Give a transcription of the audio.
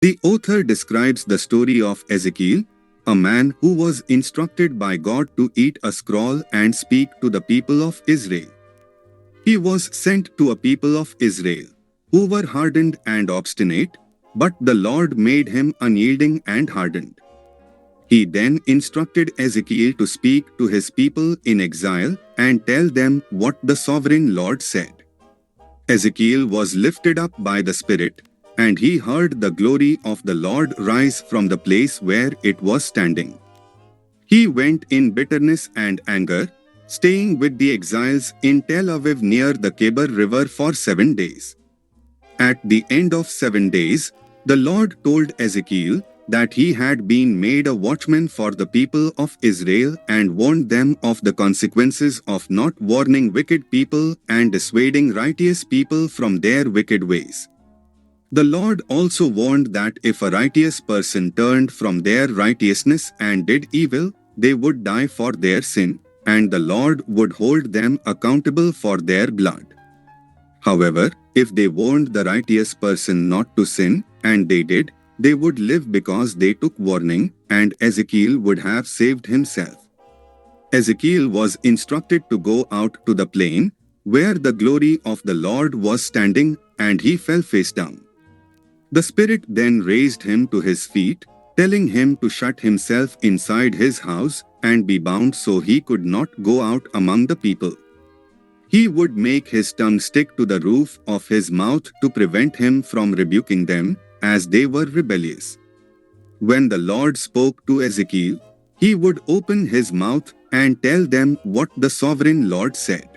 The author describes the story of Ezekiel, a man who was instructed by God to eat a scroll and speak to the people of Israel. He was sent to a people of Israel who were hardened and obstinate, but the Lord made him unyielding and hardened. He then instructed Ezekiel to speak to his people in exile and tell them what the sovereign Lord said. Ezekiel was lifted up by the Spirit, and he heard the glory of the Lord rise from the place where it was standing. He went in bitterness and anger, staying with the exiles in Tel Aviv near the Kebar River for 7 days. At the end of 7 days, the Lord told Ezekiel that he had been made a watchman for the people of Israel and warned them of the consequences of not warning wicked people and dissuading righteous people from their wicked ways. The Lord also warned that if a righteous person turned from their righteousness and did evil, they would die for their sin, and the Lord would hold them accountable for their blood. However, if they warned the righteous person not to sin, and they did, they would live because they took warning, and Ezekiel would have saved himself. Ezekiel was instructed to go out to the plain, where the glory of the Lord was standing, and he fell face down. The Spirit then raised him to his feet, telling him to shut himself inside his house and be bound so he could not go out among the people. He would make his tongue stick to the roof of his mouth to prevent him from rebuking them, as they were rebellious. When the Lord spoke to Ezekiel, he would open his mouth and tell them what the sovereign Lord said.